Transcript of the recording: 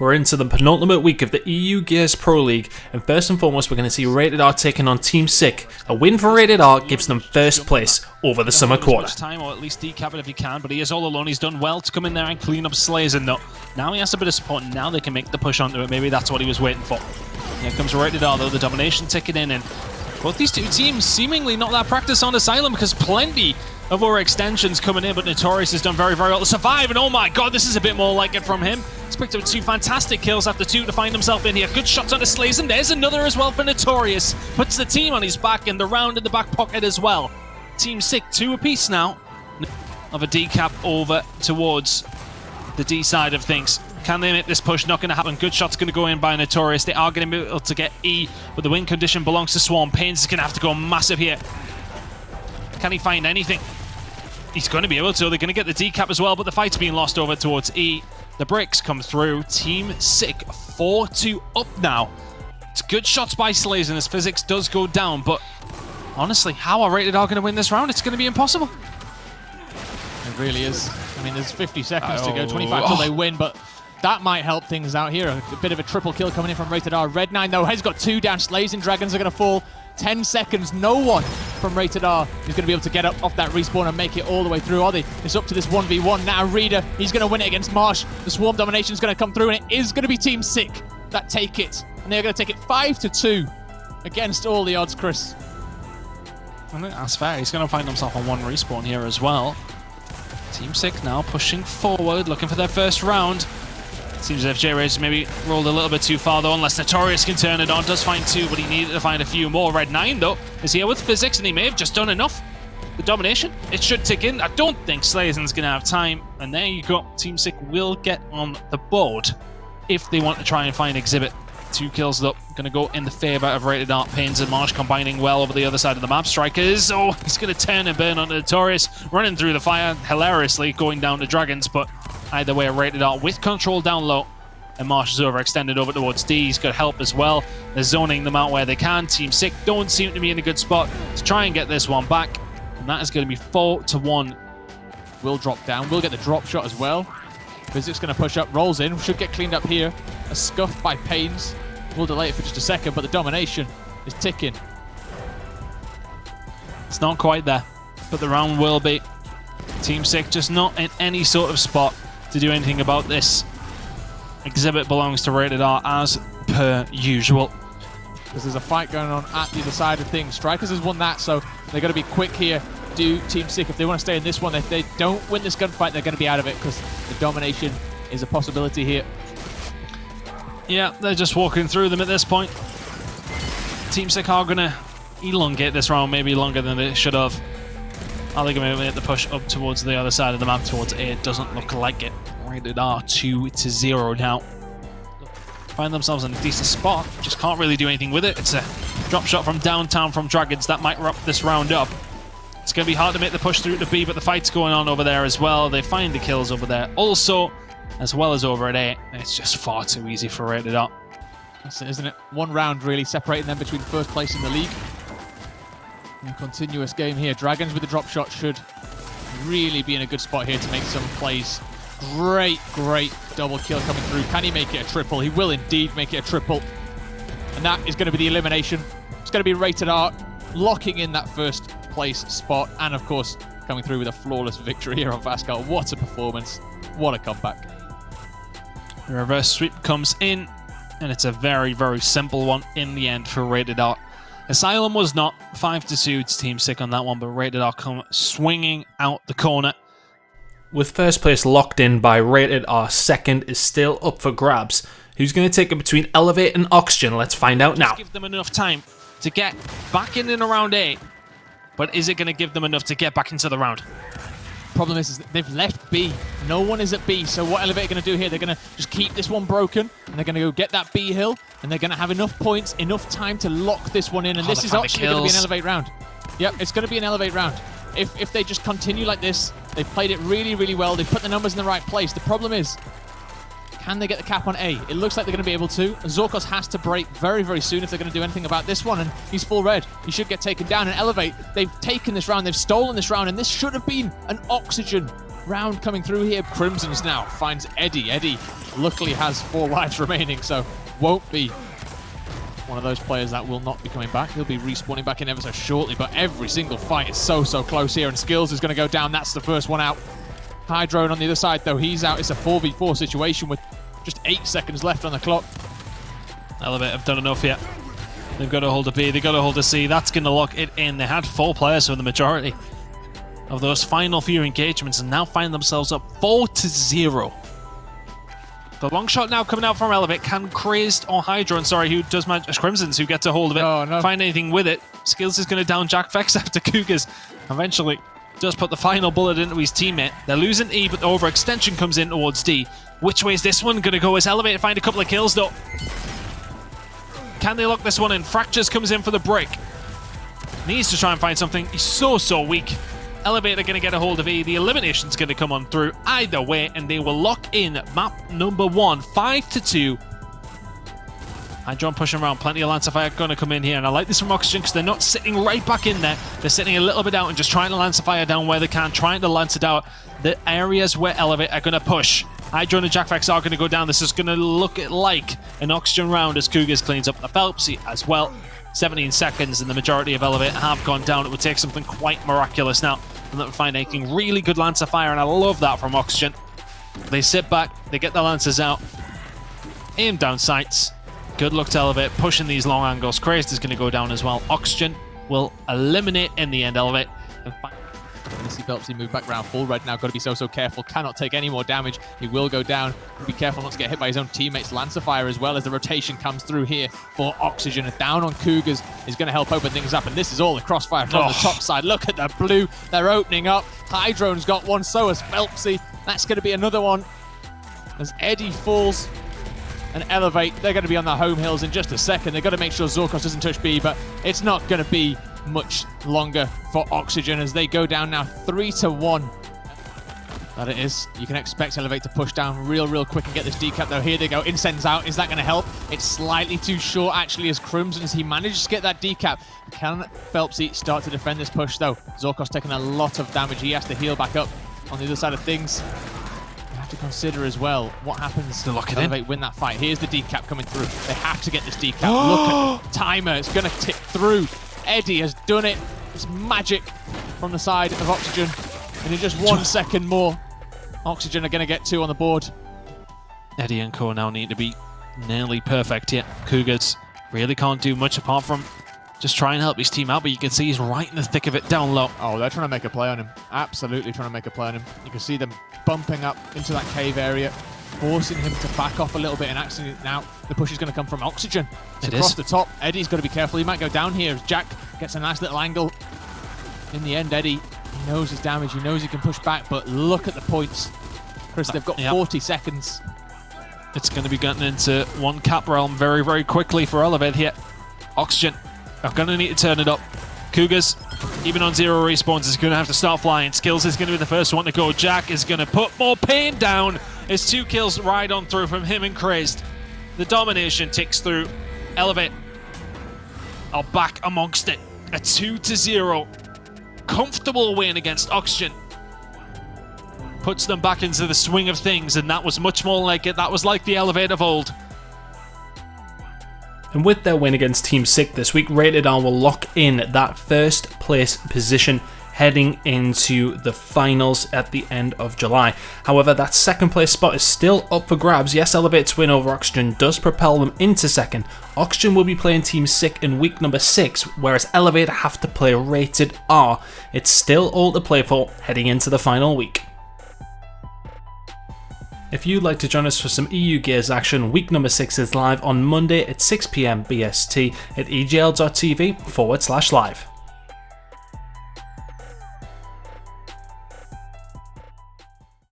We're into the penultimate week of the EU Gears Pro League, and first and foremost we're going to see Rated R taking on Team Sick. A win for Rated R gives them first place over the summer quarter. Time, or at least decap it if he can, but he is all alone. He's done well to come in there and clean up Slays, and now he has a bit of support, and now they can make the push onto it. Maybe that's what he was waiting for. Here comes Rated R though, the domination ticket in, and both these two teams seemingly not that practice on Asylum because plenty of overextensions coming in, but Notorious has done very, very well to survive, and oh my god, this is a bit more like it from him. He's picked up 2 fantastic kills after 2 to find himself in here. Good shots onto Slays, and there's another as well for Notorious. Puts the team on his back and the round in the back pocket as well. Team Sick 2 apiece now of a decap over towards the D side of things. Can they make this push? Not going to happen. Good shot's going to go in by Notorious. They are going to be able to get E, but the win condition belongs to Swarm. Pains is going to have to go massive here. Can he find anything? He's going to be able to. They're going to get the decap as well, but the fight's being lost over towards E. The bricks come through. Team Sick 4-2 up now. It's good shots by Slays, and his physics does go down, but honestly, how are Rated R going to win this round? It's going to be impossible. It really is. I mean, there's 50 seconds to go, 25 till they win, but that might help things out here. A bit of a triple kill coming in from Rated R. Red9, though, has got 2 down. Slays and Dragons are going to fall. 10 seconds, no one from Rated R is going to be able to get up off that respawn and make it all the way through, are they? It's up to this 1v1 now. Reader, he's going to win it against Marsh. The Swarm domination is going to come through, and it is going to be Team Sick that take it. And they're going to take it 5-2 against all the odds, Chris. I think that's fair. He's going to find himself on 1 respawn here as well. Team Sick now pushing forward, looking for their first round. Seems as if J-Rage maybe rolled a little bit too far though, unless Notorious can turn it on. Does find 2, but he needed to find a few more. Red9 though is here with physics, and he may have just done enough. The domination, it should tick in. I don't think Slazen's going to have time, and there you go. Team Sick will get on the board if they want to try and find Exhibit. 2 kills though, going to go in the favour of Rated R. Pains and Marsh combining well over the other side of the map. Strikers, oh, he's going to turn and burn on Notorious, running through the fire, hilariously going down to Dragons, but either way, Rated R with control down low, and Marsh is overextended over towards D. He's got help as well. They're zoning them out where they can. Team Sick don't seem to be in a good spot to try and get this one back, and that is going to be 4-1. Will drop down, will get the drop shot as well. Physics going to push up, rolls in, should get cleaned up here. A scuff by Pains. We'll delay it for just a second, but the domination is ticking. It's not quite there, but the round will be. Team Sick just not in any sort of spot to do anything about this. Exhibit belongs to Rated R as per usual. Because there's a fight going on at the other side of things. Strikers has won that, so they're going to be quick here. Do Team Sick, if they want to stay in this one, if they don't win this gunfight, they're going to be out of it because the domination is a possibility here. Yeah, they're just walking through them at this point. Team Sick are going to elongate this round maybe longer than they should have. Are they going to make the push up towards the other side of the map towards A? It doesn't look like it. Rated R 2-0 now. Find themselves in a decent spot, just can't really do anything with it. It's a drop shot from downtown from Dragons that might wrap this round up. It's going to be hard to make the push through to B, but the fight's going on over there as well. They find the kills over there also, as well as over at A. It's just far too easy for Rated R. That's it, isn't it? 1 round really separating them between first place in the league. A continuous game here. Dragons with the drop shot should really be in a good spot here to make some plays. Great double kill coming through. Can he make it a triple? He will indeed make it a triple. And that is going to be the elimination. It's going to be Rated R locking in that first place spot. And of course, coming through with a flawless victory here on Vascal. What a performance. What a comeback. The reverse sweep comes in, and it's a very, very simple one in the end for Rated R. Asylum was not 5-2 to Team Sick on that one, but Rated R come swinging out the corner. With first place locked in by Rated R, second is still up for grabs. Who's going to take it between Elevate and Oxygen? Let's find out now. Give them enough time to get back in and around A, but is it going to give them enough to get back into the round? Problem is that they've left B. No one is at B, so what Elevate are going to do here, they're going to just keep this one broken, and they're going to go get that B hill, and they're going to have enough points, enough time to lock this one in, and this is actually going to be an Elevate round. Yep, it's going to be an Elevate round. If they just continue like this, they've played it really, really well, they've put the numbers in the right place. The problem is, can they get the cap on A? It looks like they're going to be able to. Zorkos has to break very, very soon if they're going to do anything about this one, and he's full red. He should get taken down. And Elevate, they've taken this round, they've stolen this round, and this should have been an Oxygen round coming through here. Crimson's now finds Eddie. Eddie luckily has 4 lives remaining, so won't be one of those players that will not be coming back. He'll be respawning back in ever so shortly, but every single fight is so close here, and Skills is going to go down. That's the first one out. Hydrone on the other side, though, he's out. It's a 4v4 situation with just 8 seconds left on the clock. Elevate have done enough yet. They've got a hold of B, they've got a hold of C. That's going to lock it in. They had 4 players for the majority of those final few engagements and now find themselves up 4-0. The long shot now coming out from Elevate. Can Crazed or Hydron, sorry, who does manage Crimson's, who gets a hold of it, find anything with it. Skills is going to down Jack Vex after Cougars. Eventually does put the final bullet into his teammate. They're losing E, but the overextension comes in towards D. Which way is this one going to go? As Elevate find a couple of kills, though. Can they lock this one in? Fractures comes in for the break. Needs to try and find something. He's so weak. Elevate are going to get a hold of E. The elimination's going to come on through either way, and they will lock in map number 1, 5-2. Hydron pushing around, plenty of Lancer Fire going to come in here, and I like this from Oxygen because they're not sitting right back in there. They're sitting a little bit out and just trying to Lancer Fire down where they can, trying to lance it out the areas where Elevate are going to push. Hydron and Jackfax are going to go down. This is going to look like an Oxygen round as Cougars cleans up the Phelpsy as well. 17 seconds and the majority of Elevate have gone down. It would take something quite miraculous now for them to find anything. Really good Lancer Fire, and I love that from Oxygen. They sit back, they get the Lancers out, aim down sights. Good luck to Elevate, pushing these long angles. Crazed is going to go down as well. Oxygen will eliminate in the end Elevate. Gonna see Phelpsy move back round full. Red now got to be so careful. Cannot take any more damage. He will go down. Be careful not to get hit by his own teammates. Lancer Fire as well as the rotation comes through here for Oxygen. Down on Cougars is going to help open things up. And this is all the crossfire from the top side. Look at the blue. They're opening up. Hydrone's got one. So has Phelpsy. That's going to be another one. As Eddie falls and Elevate, they're going to be on the home hills in just a second. They've got to make sure Zorkos doesn't touch B, but it's not going to be much longer for Oxygen as they go down now 3-1. That it is. You can expect Elevate to push down real quick and get this decap though. Here they go. Incense out. Is that going to help? It's slightly too short actually as Crimson's. He manages to get that decap. Can Phelpsy start to defend this push though? Zorkos taking a lot of damage. He has to heal back up on the other side of things. You have to consider as well what happens to Elevate win that fight. Here's the decap coming through. They have to get this decap. Look at the timer. It's going to tick through. Eddie has done it. It's magic from the side of Oxygen. And in just 1 second more, Oxygen are going to get 2 on the board. Eddie and Co now need to be nearly perfect here. Cougars really can't do much apart from just try and help his team out, but you can see he's right in the thick of it down low. Oh, they're trying to make a play on him. Absolutely trying to make a play on him. You can see them bumping up into that cave area, forcing him to back off a little bit, and actually now the push is going to come from Oxygen. It's across the top. Eddie's got to be careful. He might go down here as Jack gets a nice little angle. In the end, Eddie, he knows his damage. He knows he can push back, but look at the points. Chris, they've got 40 seconds. It's going to be getting into one cap realm very quickly for Elevate here. Oxygen are going to need to turn it up. Cougars, even on 0 respawns, is going to have to start flying. Skills is going to be the first one to go. Jack is going to put more pain down. It's 2 kills right on through from him and Crazed. The domination ticks through. Elevate are back amongst it. A 2-0 comfortable win against Oxygen. Puts them back into the swing of things, and that was much more like it. That was like the Elevate of old. And with their win against Team Sick this week, Rated R will lock in that first place position heading into the finals at the end of July. However, that second place spot is still up for grabs. Yes, Elevate's win over Oxygen does propel them into second. Oxygen will be playing Team Sick in week number 6, whereas Elevate have to play Rated R. It's still all to play for heading into the final week. If you'd like to join us for some EU Gears action, week number 6 is live on Monday at 6 PM BST at egl.tv/live.